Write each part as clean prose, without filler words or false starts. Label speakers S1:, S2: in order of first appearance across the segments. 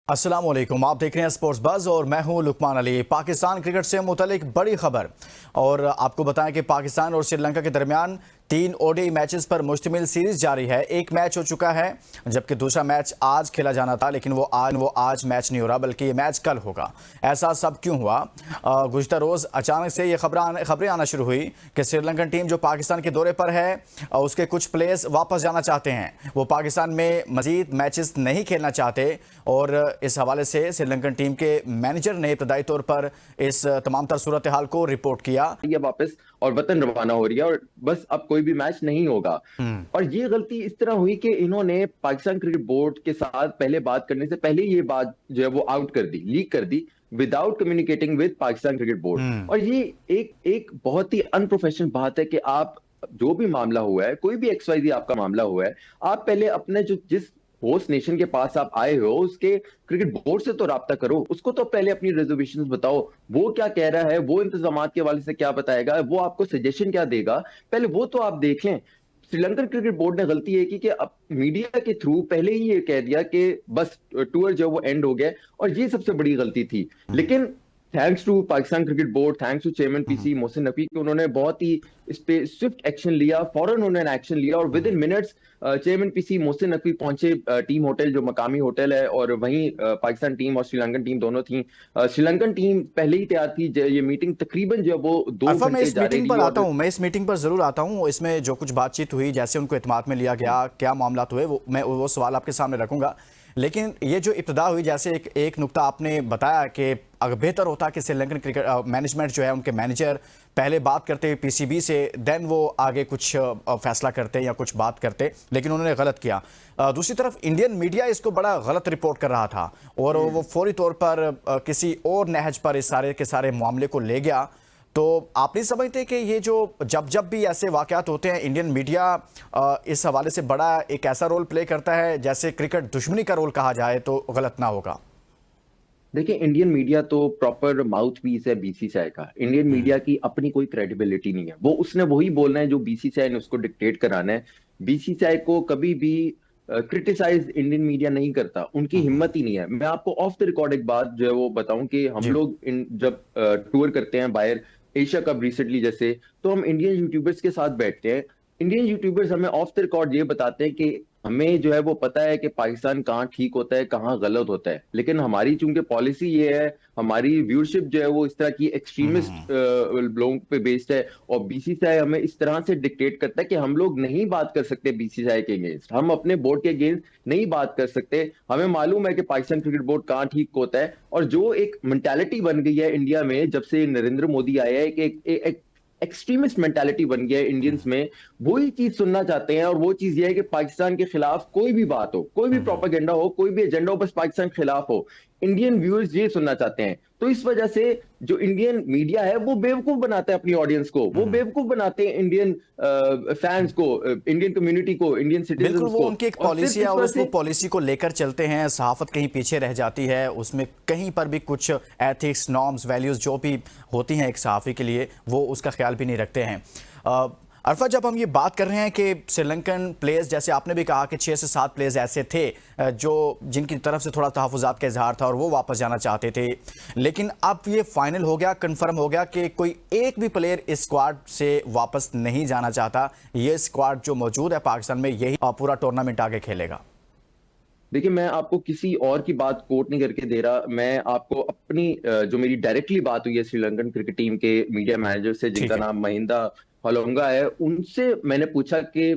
S1: अस्सलाम वालेकुम, आप देख रहे हैं स्पोर्ट्स बज़ और मैं हूं लुकमान अली। पाकिस्तान क्रिकेट से मुतल्लिक बड़ी खबर और आपको बताएं कि पाकिस्तान और श्रीलंका के दरमियान 3 ओडीआई मैचेस पर मुश्तमिल सीरीज जारी है। एक मैच हो चुका है जबकि दूसरा मैच आज खेला जाना था, लेकिन वो आज मैच नहीं हो रहा बल्कि ये मैच कल होगा। ऐसा सब क्यों हुआ? गुज़िश्ता रोज़ अचानक से ये खबरें आना शुरू हुई कि श्रीलंकन टीम जो पाकिस्तान के दौरे पर है उसके कुछ प्लेयर्स वापस जाना चाहते हैं। वो पाकिस्तान में मजीद मैचेस नहीं खेलना चाहते और इस हवाले से श्रीलंकन टीम के मैनेजर ने इब्तदाई तौर पर इस तमाम तर सूरत हाल को रिपोर्ट किया।
S2: ये वापस और वतन रवाना हो रही है और बस अब कोई भी मैच नहीं होगा। और ये गलती इस तरह हुई कि इन्होंने पाकिस्तान क्रिकेट बोर्ड के साथ पहले बात करने से पहले ये बात जो है वो आउट कर दी, लीक कर दी, without communicating with Pakistan cricket board. और ये एक बहुत ही अनप्रोफेशनल बात है कि आप जो भी मामला हुआ है, कोई भी एक्सवाइजी आपका मामला हुआ है, आप पहले अपने जिस होस्ट नेशन के पास आप आए हो उसके क्रिकेट बोर्ड से तो राब्ता करो, उसको तो पहले अपनी रिजर्वेशंस बताओ, वो क्या कह रहा है, वो इंतजामात के हवाले से क्या बताएगा, वो आपको सजेशन क्या देगा, पहले वो तो आप देख लें। श्रीलंकन क्रिकेट बोर्ड ने गलती है कि अब मीडिया के थ्रू पहले ही ये कह दिया कि बस टूर जो वो एंड हो गया, और ये सबसे बड़ी गलती थी। लेकिन thanks to Pakistan cricket board, thanks to chairman PC Mohsin Naqvi कि उन्होंने बहुत ही इस पे स्विफ्ट एक्शन लिया, फौरन उन्होंने एक्शन लिया और with in minutes chairman PC Mohsin Naqvi पहुंचे टीम होटल, जो मकामी होटल है, और वहीं पाकिस्तान टीम और श्रीलंकन टीम दोनों थी। श्रीलंकन टीम पहले ही तैयार थी। ये मीटिंग तकरीबन जो वो 2
S1: अल्फा, मैं
S2: घंटे
S1: इस
S2: जा रही
S1: मीटिंग
S2: थी।
S1: पर आता हूँ, मैं इस मीटिंग पर जरूर आता हूँ। इसमें जो कुछ बातचीत हुई, जैसे उनको इत्मीनान में लिया गया, क्या मामला हुए, वो सवाल आपके सामने रखूंगा। लेकिन ये जो इब्तिदा हुई, जैसे एक नुक्ता आपने बताया कि अगर बेहतर होता कि श्रीलंकन क्रिकेट मैनेजमेंट जो है, उनके मैनेजर पहले बात करते पीसीबी से, देन वो आगे कुछ फैसला करते या कुछ बात करते, लेकिन उन्होंने गलत किया। दूसरी तरफ इंडियन मीडिया इसको बड़ा गलत रिपोर्ट कर रहा था और वो फौरी तौर पर किसी और नहज पर इस सारे के सारे मामले को ले गया। तो आप नहीं समझते कि ये जो जब भी ऐसे वाकयात होते हैं, इंडियन मीडिया इस हवाले से बड़ा एक ऐसा रोल प्ले करता है जैसे क्रिकेट दुश्मनी का रोल कहा जाए तो गलत ना होगा?
S2: देखिए, इंडियन मीडिया तो प्रॉपर माउथ पीस है बीसीसीआई का। इंडियन मीडिया की अपनी कोई क्रेडिबिलिटी नहीं है। वो उसने वही बोलना है जो बीसीसीआई ने उसको डिक्टेट कराना है। बीसीसीआई को कभी भी क्रिटिसाइज इंडियन मीडिया नहीं करता, उनकी हिम्मत ही नहीं है। मैं आपको ऑफ द रिकॉर्ड एक बात जो है वो बताऊं कि हम
S1: जी।
S2: लोग जब टूर करते हैं बाहर, एशिया कप रिसेंटली जैसे, तो हम इंडियन यूट्यूबर्स के साथ बैठते हैं। इंडियन यूट्यूबर्स हमें ऑफ द रिकॉर्ड ये बताते हैं कि हमें जो है वो पता है कि पाकिस्तान कहाँ ठीक होता है, कहाँ गलत होता है, लेकिन हमारी चूंकि पॉलिसी ये है, हमारी व्यूअरशिप जो है वो इस तरह की एक्सट्रीमिस्ट लोगों पे बेस्ड है, और बीसीसीआई हमें इस तरह से डिक्टेट करता है कि हम लोग नहीं बात कर सकते बीसीसीआई के अगेंस्ट, हम अपने बोर्ड के अगेंस्ट नहीं बात कर सकते। हमें मालूम है कि पाकिस्तान क्रिकेट बोर्ड कहाँ ठीक होता है। और जो एक मेंटालिटी बन गई है इंडिया में जब से नरेंद्र मोदी आया है, कि एक एक्सट्रीमिस्ट मेंटालिटी बन गया है इंडियंस में, वही चीज सुनना चाहते हैं। और वो चीज ये है कि पाकिस्तान के खिलाफ कोई भी बात हो, कोई भी प्रोपेगेंडा हो, कोई भी एजेंडा हो, बस पाकिस्तान के खिलाफ हो, इंडियन व्यूअर्स ये सुनना चाहते हैं। तो इस वजह से जो इंडियन मीडिया है वो बेवकूफ बनाता है अपनी ऑडियंस को, वो बेवकूफ बनाते हैं इंडियन फैंस को, इंडियन कम्युनिटी को, इंडियन
S1: बिल्कुल,
S2: सिटीजन्स
S1: वो
S2: को।
S1: उनकी एक
S2: और
S1: पॉलिसी
S2: सिर्फ
S1: है
S2: इस
S1: और
S2: वजह
S1: उस वो
S2: से
S1: पॉलिसी को लेकर चलते हैं। सहाफत कहीं पीछे रह जाती है, उसमें कहीं पर भी कुछ एथिक्स, नॉर्म्स, वैल्यूज़ जो भी होती हैं एक सहाफ़ी के लिए, वो उसका ख्याल भी नहीं रखते हैं। अरफा, जब हम ये बात कर रहे हैं कि श्रीलंकन प्लेयर्स, जैसे आपने भी कहा कि 6 से 7 प्लेयर्स ऐसे थे जो जिनकी तरफ से थोड़ा तहफ़्फ़ुज़ात का इजहार था और वो वापस जाना चाहते थे, लेकिन अब ये फाइनल हो गया, कंफर्म हो गया कि कोई एक भी प्लेयर इस स्क्वाड से वापस नहीं जाना चाहता। ये स्क्वाड जो मौजूद है पाकिस्तान में, यही पूरा टूर्नामेंट आगे खेलेगा।
S2: देखिए, मैं आपको किसी और की बात कोट नहीं करके दे रहा, मैं आपको अपनी जो मेरी डायरेक्टली बात हुई है श्रीलंकन क्रिकेट टीम के मीडिया मैनेजर से, जिनका
S1: ठीक है।
S2: नाम महिंदा हलोंगा है, उनसे मैंने पूछा कि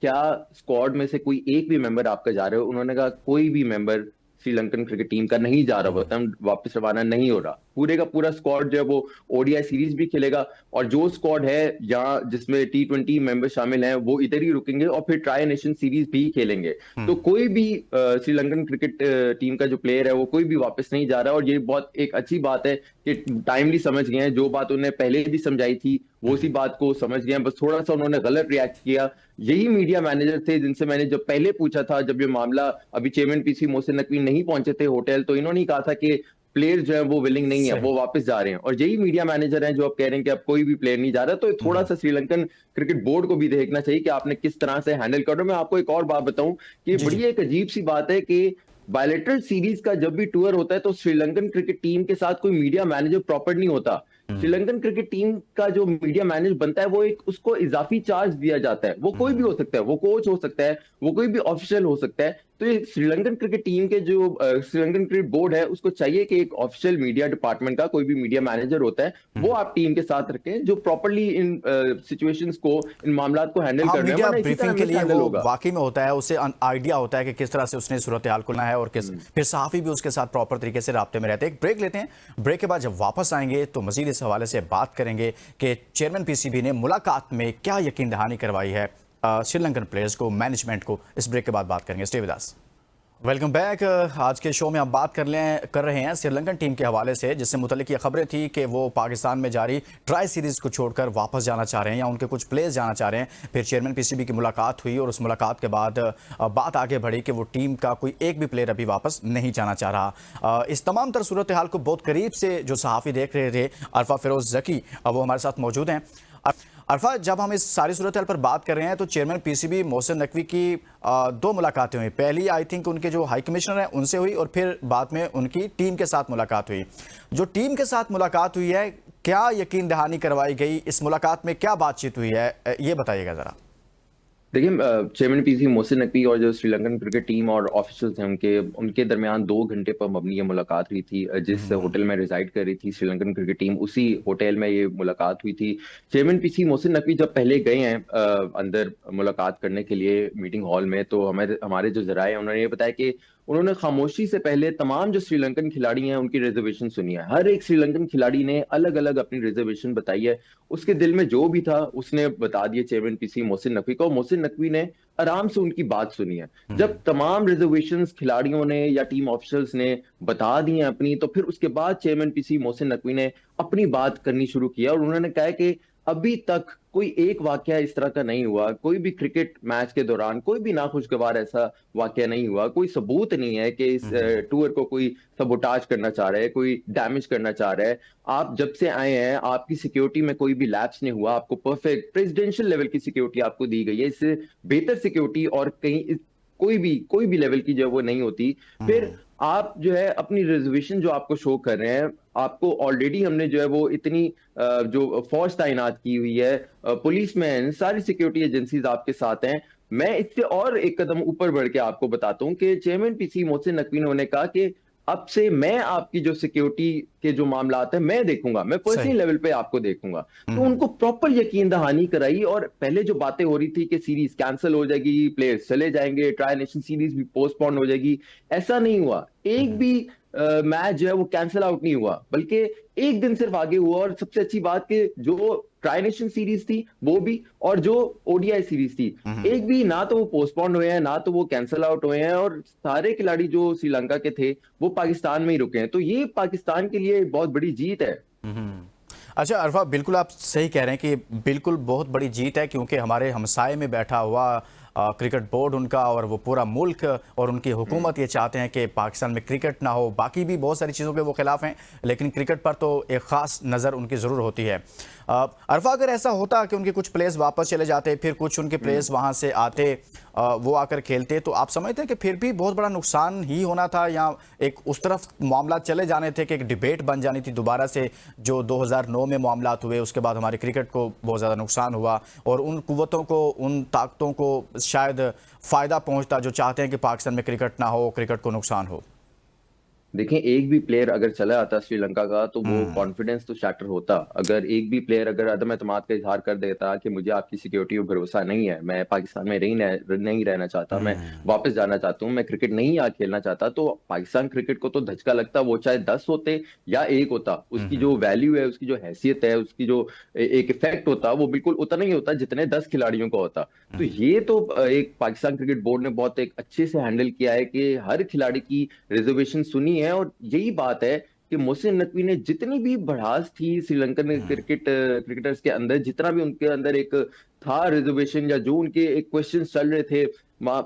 S2: क्या स्क्वाड में से कोई एक भी मेंबर आपका जा रहे हो। उन्होंने कहा कोई भी मेंबर श्रीलंकन क्रिकेट टीम का नहीं जा रहा, वतन वापस रवाना नहीं हो रहा। पूरे का पूरा स्क्वाड जो है वो ओडीआई सीरीज भी खेलेगा, और जो स्क्वाड है यहाँ जिसमें टी20 मेंबर शामिल हैं वो इधर ही रुकेंगे, और फिर ट्राई नेशन सीरीज भी खेलेंगे। तो कोई भी श्रीलंकन क्रिकेट टीम का जो प्लेयर है वो कोई भी वापस नहीं जा रहा। और ये बहुत एक अच्छी बात है कि टाइमली समझ गए हैं, जो बात उन्हें पहले भी समझाई थी वो उसी बात को समझ गए हैं, बस थोड़ा सा उन्होंने गलत रिएक्ट किया। यही मीडिया मैनेजर थे जिनसे मैंने जब पहले पूछा था, जब ये मामला, अभी चेयरमैन पीसी मोहसिन नकवी नहीं पहुंचे थे होटल, तो इन्होंने कहा था कि प्लेयर्स जो है वो विलिंग नहीं है,
S1: सही।
S2: वो वापस जा रहे हैं। और यही मीडिया मैनेजर हैं जो अब कह रहे हैं कि अब कोई भी प्लेयर नहीं जा रहा। तो थोड़ा सा श्रीलंकन क्रिकेट बोर्ड को भी देखना चाहिए कि आपने किस तरह से हैंडल कर रहे हो। मैं आपको एक और बात बताऊं कि
S1: जी, जी।
S2: बड़ी एक अजीब सी बात है कि बायलैटरल सीरीज का जब भी टूर होता है तो श्रीलंकन क्रिकेट टीम के साथ कोई मीडिया मैनेजर प्रॉपर नहीं होता। श्रीलंकन क्रिकेट टीम का जो मीडिया मैनेजर बनता है वो एक उसको इजाफी चार्ज दिया जाता है। वो कोई भी हो सकता है, वो कोच हो सकता है, वो कोई भी ऑफिशियल हो सकता है। तो ये श्रीलंकन क्रिकेट टीम के जो श्रीलंकन क्रिकेट बोर्ड है उसको चाहिए कि एक ऑफिशियल मीडिया डिपार्टमेंट का कोई भी मीडिया मैनेजर होता है वो आप टीम के साथ रखें, जो प्रॉपरली इन सिचुएशंस को, इन मामलात को हैंडल
S1: हाँ,
S2: कर रहे हैं,
S1: मीडिया
S2: वरना इसी
S1: ब्रीफिंग
S2: तरह
S1: के लिए
S2: मिसहैंडल
S1: वो
S2: होगा।
S1: वाकई में होता है, उसे आइडिया होता है कि किस तरह से उसने सूरत हाल खोलना है और किस फिर सहाफी भी उसके साथ प्रॉपर तरीके से राब्ते में रहते हैं। एक ब्रेक लेते हैं, ब्रेक के बाद जब वापस आएंगे तो मजीद इस हवाले से बात करेंगे कि चेयरमैन पीसीबी ने मुलाकात में क्या यकीन दहानी करवाई है श्रीलंकन प्लेयर्स को, मैनेजमेंट को। इस ब्रेक के बाद बात करेंगे। Stay with us. Welcome back. आज के शो में हम बात कर रहे हैं श्रीलंकन टीम के हवाले से, जिससे मुतल्लिक ये खबरें थी कि वो पाकिस्तान में जारी ट्राई सीरीज को छोड़कर वापस जाना चाह रहे हैं या उनके कुछ प्लेयर्स जाना चाह रहे हैं। फिर चेयरमैन पीसीबी की मुलाकात हुई और उस मुलाकात के बाद बात आगे बढ़ी कि वो टीम का कोई एक भी प्लेयर अभी वापस नहीं जाना चाह रहा। इस तमाम तर सूरत हाल को बहुत करीब से जो सहाफ़ी देख रहे थे, अरफा फिरोज जकी, वो हमारे साथ मौजूद हैं। अरफा, जब हम इस सारी सूरत हाल पर बात कर रहे हैं तो चेयरमैन पीसीबी मोहसिन नकवी की दो मुलाकातें हुई। पहली आई थिंक उनके जो हाई कमिश्नर हैं उनसे हुई और फिर बाद में उनकी टीम के साथ मुलाकात हुई। जो टीम के साथ मुलाकात हुई है, क्या यकीन दहानी करवाई गई, इस मुलाकात में क्या बातचीत हुई है, ये बताइएगा ज़रा।
S2: देखिए, चेयरमैन पीसी मोहसिन नकवी और जो श्रीलंकन क्रिकेट टीम और ऑफिशियल्स हैं उनके उनके दरमियान 2 घंटे पर मबनी ये मुलाकात हुई थी। जिस होटल में रिजाइड कर रही थी श्रीलंकन क्रिकेट टीम, उसी होटल में ये मुलाकात हुई थी। चेयरमैन पीसी मोहसिन नकवी जब पहले गए हैं अंदर मुलाकात करने के लिए मीटिंग हॉल में, तो हमारे जो जराए हैं उन्होंने ये बताया कि उन्होंने खामोशी से पहले तमाम जो श्रीलंकन खिलाड़ी हैं उनकी रिजर्वेशन सुनी है। हर एक श्रीलंकन खिलाड़ी ने अलग अलग अपनी रिजर्वेशन बताई है। उसके दिल में जो भी था उसने बता दिया चेयरमैन पीसी मोहसिन नकवी को। मोहसिन नकवी ने आराम से उनकी बात सुनी है। जब तमाम रिजर्वेशंस खिलाड़ियों ने या टीम ऑफिसर्स ने बता दी हैं अपनी, तो फिर उसके बाद चेयरमैन पीसी मोहसिन नकवी ने अपनी बात करनी शुरू किया और उन्होंने कहा कि अभी तक कोई एक वाकया इस तरह का नहीं हुआ, कोई भी क्रिकेट मैच के दौरान कोई भी नाखुशगवार ऐसा वाकया नहीं हुआ, कोई सबूत नहीं है कि इस टूर को कोई सबोटाज करना चाह रहा है, कोई डैमेज करना चाह रहा है। आप जब से आए हैं आपकी सिक्योरिटी में कोई भी लैप्स नहीं हुआ, आपको परफेक्ट प्रेसिडेंशियल लेवल की सिक्योरिटी आपको दी गई है। इससे बेहतर सिक्योरिटी और कहीं कोई भी लेवल की जो वो नहीं होती। फिर आप जो है अपनी रिजर्वेशन जो आपको शो कर रहे हैं, आपको ऑलरेडी हमने जो है वो इतनी जो फौज तैनात की हुई है, पुलिसमैन, सारी सिक्योरिटी एजेंसीज आपके साथ हैं। मैं इससे और एक कदम ऊपर बढ़ के आपको बताता हूं कि चेयरमैन पीसी मोहसिन नकवी ने कहा कि अब से मैं आपकी जो सिक्योरिटी के जो मामलात है मैं देखूंगा, मैं पर्सनल लेवल पे आपको देखूंगा। तो उनको प्रॉपर यकीन दहानी कराई। और पहले जो बातें हो रही थी कि सीरीज कैंसिल हो जाएगी, प्लेयर्स चले जाएंगे, ट्राई नेशन सीरीज भी पोस्टपोन हो जाएगी, ऐसा नहीं हुआ। एक भी मैच जो है वो कैंसिल आउट नहीं हुआ, बल्कि एक दिन सिर्फ आगे हुआ। और सबसे अच्छी बात कि जो ट्राई नेशन सीरीज थी वो भी, और जो ओडीआई सीरीज थी, एक भी ना तो वो पोस्टपोन हुए हैं ना तो वो कैंसिल आउट हुए हैं। और सारे खिलाड़ी जो श्रीलंका के थे वो पाकिस्तान में ही रुके हैं। तो ये पाकिस्तान के लिए बहुत बड़ी जीत है।
S1: अच्छा अरफा, बिल्कुल आप सही कह रहे हैं कि बिल्कुल बहुत बड़ी जीत है, क्योंकि हमारे हमसाए में बैठा हुआ क्रिकेट बोर्ड उनका और वो पूरा मुल्क और उनकी हुकूमत ये चाहते हैं कि पाकिस्तान में क्रिकेट ना हो। बाकी भी बहुत सारी चीज़ों के वो खिलाफ हैं, लेकिन क्रिकेट पर तो एक ख़ास नज़र उनकी ज़रूर होती है। अरफा, अगर ऐसा होता कि उनके कुछ प्लेयर्स वापस चले जाते, फिर कुछ उनके प्लेयर्स वहाँ से आते, वो आकर खेलते, तो आप समझते हैं कि फिर भी बहुत बड़ा नुकसान ही होना था, या एक उस तरफ मामला चले जाने थे कि एक डिबेट बन जानी थी दोबारा से, जो 2009 में मामलात हुए उसके बाद हमारे क्रिकेट को बहुत ज़्यादा नुकसान हुआ और उन कुव्वतों को, उन ताकतों को शायद फ़ायदा पहुंचता जो चाहते हैं कि पाकिस्तान में क्रिकेट ना हो, क्रिकेट को नुकसान हो।
S2: देखें, एक भी प्लेयर अगर चला आता श्रीलंका का तो वो कॉन्फिडेंस तो शैटर होता। अगर एक भी प्लेयर अगर अदम एतमाद का इजहार कर देता कि मुझे आपकी सिक्योरिटी पर भरोसा नहीं है, मैं पाकिस्तान में नहीं रहना चाहता, मैं वापस जाना चाहता हूं, मैं क्रिकेट नहीं यहाँ खेलना चाहता, तो पाकिस्तान क्रिकेट को तो धचका लगता। वो चाहे 10 होते या 1 होता, उसकी जो वैल्यू है, उसकी जो हैसियत है, उसकी जो एक इफेक्ट होता, वो बिल्कुल उतना ही होता जितने 10 खिलाड़ियों का होता। तो ये तो एक पाकिस्तान क्रिकेट बोर्ड ने बहुत एक अच्छे से हैंडल किया है कि हर खिलाड़ी की रिजर्वेशन सुनी है। और यही बात है कि मोहसिन नकवी ने जितनी भी भड़ास थी श्रीलंकन क्रिकेटर्स के अंदर, जितना भी उनके अंदर एक था रिजर्वेशन या जो उनके एक क्वेश्चन चल रहे थे,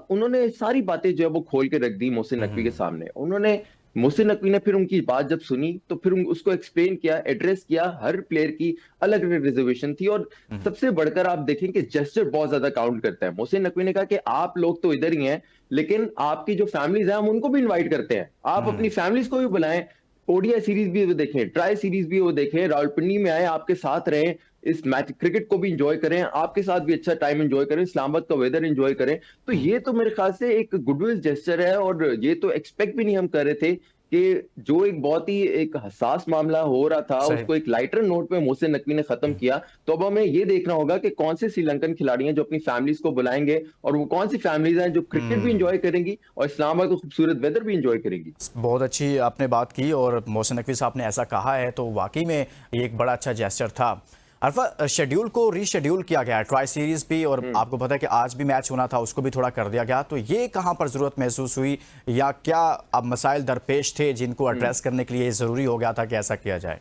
S2: उन्होंने सारी बातें जो है वो खोल के रख दी मोहसिन नकवी के सामने। मोहसिन नकवी ने फिर उनकी बात जब सुनी तो फिर उसको एक्सप्लेन किया, एड्रेस किया। हर प्लेयर की अलग अलग रिजर्वेशन थी। और सबसे बढ़कर आप देखें कि जेस्चर बहुत ज्यादा काउंट करता है। मोहसिन नकवी ने कहा कि आप लोग तो इधर ही हैं, लेकिन आपकी जो फैमिलीज हैं हम उनको भी इनवाइट करते हैं, आप अपनी फैमिलीज को भी बुलाएं, ओडीआई सीरीज भी वो देखें, ट्राई सीरीज भी वो देखें, रावलपिंडी में आए, आपके साथ रहें, इस मैच क्रिकेट को भी एंजॉय करें, आपके साथ भी अच्छा टाइम एंजॉय करें, इस्लामाबाद का वेदर एंजॉय करें। तो ये तो मेरे ख्याल से एक गुडविल जेस्चर है, और ये तो एक्सपेक्ट भी नहीं हम कर रहे थे कि जो एक बहुत ही एक हसास मामला हो रहा था
S1: सही।
S2: उसको एक लाइटर नोट पे मोहसिन नकवी ने खत्म किया। तो अब हमें ये देखना होगा कि कौन से श्रीलंकन खिलाड़ी हैं जो अपनी फैमिलीज को बुलाएंगे, और वो कौन सी फैमिलीज हैं जो क्रिकेट भी एंजॉय करेंगी और इस्लामाबाद का खूबसूरत वेदर भी एंजॉय करेंगी।
S1: बहुत अच्छी आपने बात की और मोहसिन नकवी साहब ने ऐसा कहा है तो वाकई में ये एक बड़ा अच्छा जेस्चर था। अरफा, शेड्यूल को रीशेड्यूल किया गया है, ट्राई सीरीज भी, और आपको पता है कि आज भी मैच होना था, उसको भी थोड़ा कर दिया गया। तो ये कहाँ पर ज़रूरत महसूस हुई, या क्या अब मसाइल दरपेश थे जिनको एड्रेस करने के लिए ज़रूरी हो गया था कि ऐसा किया जाए?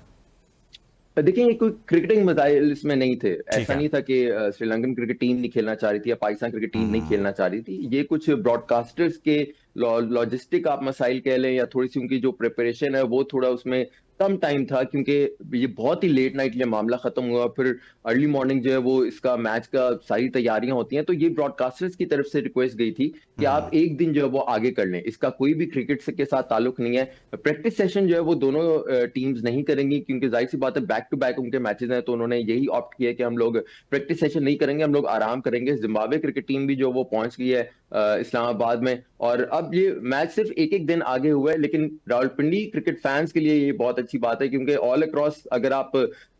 S2: देखिए, ये कोई क्रिकेटिंग मसाइल इसमें नहीं थे।
S1: ठीक
S2: ऐसा
S1: है।
S2: नहीं था कि श्रीलंकन क्रिकेट टीम नहीं खेलना चाह रही थी या पाकिस्तान क्रिकेट टीम नहीं खेलना चाह रही थी। ये कुछ ब्रॉडकास्टर्स के लॉजिस्टिक आप मसाइल कह लें, या थोड़ी सी उनकी जो प्रिपरेशन है वो थोड़ा उसमें कम टाइम था, क्योंकि ये बहुत ही लेट नाइट ये मामला खत्म हुआ, फिर अर्ली मॉर्निंग जो है वो इसका मैच का सारी तैयारियां होती हैं। तो ये ब्रॉडकास्टर्स की तरफ से रिक्वेस्ट गई थी कि आप एक दिन जो है वो आगे कर लें, इसका कोई भी क्रिकेट से के साथ ताल्लुक नहीं है। प्रैक्टिस सेशन जो है वो दोनों टीम्स नहीं करेंगी, क्योंकि जाहिर सी बात है बैक टू बैक उनके मैचेस हैं, तो उन्होंने यही ऑप्ट किया कि हम लोग प्रैक्टिस सेशन नहीं करेंगे, हम लोग आराम करेंगे। जिम्बाब्वे क्रिकेट टीम भी जो वो पहुंच गई है इस्लामाबाद में, और अब ये मैच सिर्फ एक एक दिन आगे हुआ है। लेकिन रावलपिंडी क्रिकेट फैंस के लिए ये बहुत अच्छी बात है, क्योंकि ऑल अक्रॉस अगर आप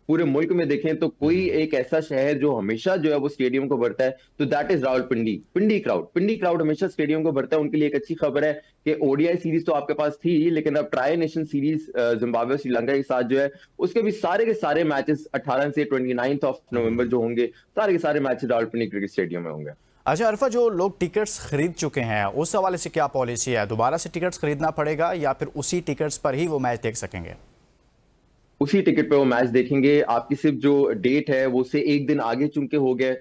S2: पूरे मुल्क में देखें तो कोई एक ऐसा शहर जो हमेशा जो है वो स्टेडियम को भरता है, तो that is Rawalpindi. Pindi crowd हमेशा स्टेडियम को भरता है। उनके लिए एक अच्छी खबर है कि ओडीआई सीरीज तो आपके पास थी, लेकिन अब tri nation series Zimbabwe Sri Lanka के साथ जो है उसके भी सारे के सारे मैचेस 18 से 29 ऑफ नवंबर जो होंगे, सारे के सारे मैचेस रावलपिंडी क्रिकेट स्टेडियम में होंगे।
S1: अच्छा अरफा, जो लोग टिकट्स खरीद चुके हैं उस हवाले से क्या पॉलिसी है? दोबारा से टिकट्स खरीदना पड़ेगा या फिर उसी टिकट्स पर ही वो मैच देख सकेंगे?
S2: उसी टिकट पे वो मैच देखेंगे। आपकी सिर्फ जो डेट है वो से एक दिन आगे चूंकि हो गया,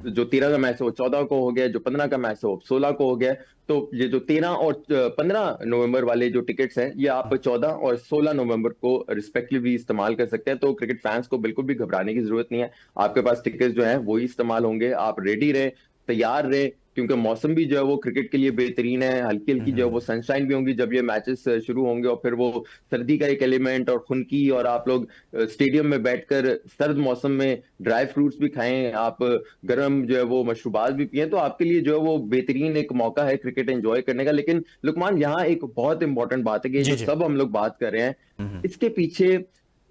S2: जो 13 का मैच है वो 14 को हो गया, जो 15 का मैच है वो 16 को हो गया। तो ये जो 13 और 15 नवंबर वाले जो टिकट्स हैं ये आप 14 और 16 नवंबर को रिस्पेक्टिवली इस्तेमाल कर सकते हैं। तो क्रिकेट फैंस को बिल्कुल भी घबराने की जरूरत नहीं है, आपके पास टिकट्स जो है वही इस्तेमाल होंगे। आप रेडी रहे, तैयार रहे, क्योंकि मौसम भी जो है वो क्रिकेट के लिए बेहतरीन है। हल्की हल्की जो है वो सनशाइन भी होंगी जब ये मैचेस शुरू होंगे, और फिर वो सर्दी का एक एलिमेंट और खुनकी, और आप लोग स्टेडियम में बैठकर सर्द मौसम में ड्राई फ्रूट्स भी खाएं, आप गर्म जो है वो मशरूबात भी पिएं, तो आपके लिए जो है वो बेहतरीन एक मौका है क्रिकेट एंजॉय करने का। लेकिन लुकमान, यहाँ एक बहुत इंपॉर्टेंट बात है कि जो सब हम लोग बात कर रहे हैं इसके पीछे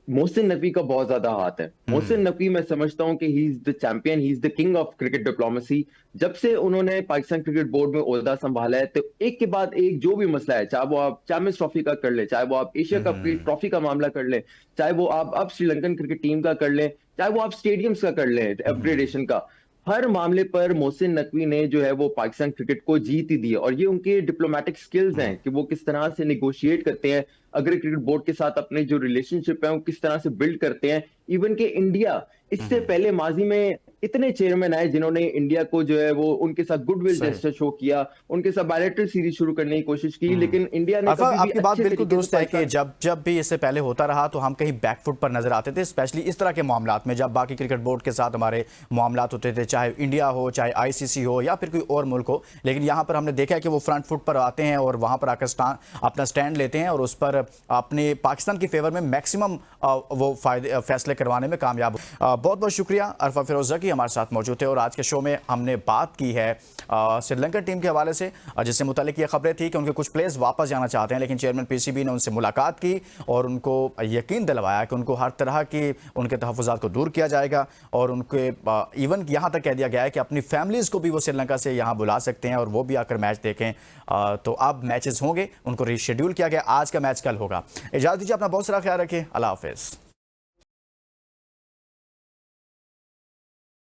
S2: मोहसिन नकवी का बहुत ज्यादा हाथ है। मोहसिन नकवी, मैं समझता हूं कि he is the champion, he is the king of cricket diplomacy. जब से उन्होंने पाकिस्तान क्रिकेट बोर्ड में ओहदा संभाला है, तो एक के बाद एक जो भी मसला है, चाहे वो आप चैंपियंस ट्रॉफी का कर ले, चाहे वो आप एशिया कप की ट्रॉफी का मामला कर ले, चाहे वो आप अब श्रीलंकन क्रिकेट टीम का कर ले, चाहे वो आप स्टेडियम्स का कर ले अपग्रेडेशन का, हर मामले पर मोहसिन नकवी ने जो है वो पाकिस्तान क्रिकेट को जीत ही दी है। और ये उनके डिप्लोमेटिक स्किल्स हैं कि वो किस तरह से निगोशिएट करते हैं, अगर क्रिकेट बोर्ड के साथ अपने जो रिलेशनशिप है वो किस तरह से बिल्ड करते हैं। इवन के इंडिया इससे पहले माजी में इतने चेयरमैन आए जिन्होंने इंडिया को जो है वो उनके साथ गुडविल जेस्चर शो किया, उनके साथ बायलैटरल सीरीज शुरू करने की कोशिश की, लेकिन इंडिया ने कभी भी
S1: आपकी बात
S2: अच्छे
S1: बिल्कुल
S2: तरीके
S1: दुरुस्त
S2: से
S1: है कि जब भी इससे पहले होता रहा तो हम कहीं बैकफुट पर नजर आते थे, स्पेशली इस तरह के मामलात में। जब बाकी क्रिकेट बोर्ड के साथ हमारे मामलात होते थे, चाहे इंडिया हो, चाहे आईसीसी हो, या फिर कोई और मुल्क हो, लेकिन यहाँ पर हमने देखा है कि वो फ्रंट फुट पर आते हैं और वहाँ पर आकर अपना स्टैंड लेते हैं और उस पर अपने पाकिस्तान की फेवर में मैक्सिमम वो फैसले करवाने में कामयाब। बहुत बहुत शुक्रिया अरफा फिरोजा की हमारे साथ मौजूद थे, और आज के शो में हमने बात की है श्रीलंका टीम के हवाले से, जिससे मुतालिक ये खबरें थी कि उनके कुछ प्लेयर्स वापस जाना चाहते हैं, लेकिन चेयरमैन पीसीबी ने उनसे मुलाकात की और उनको यकीन दिलवाया कि उनको हर तरह की उनके तहफ़्फ़ुज़ात को दूर किया जाएगा, और उनके इवन यहाँ तक कह दिया गया है कि अपनी फैमिलीज़ को भी वो श्रीलंका से यहाँ बुला सकते हैं और वो भी आकर मैच देखें। तो अब मैचेस होंगे, उनको रीशेड्यूल किया गया, आज का मैच कल होगा। इजाज़त दीजिए, अपना बहुत सारा ख्याल रखिए, अल्लाह हाफ़िज़।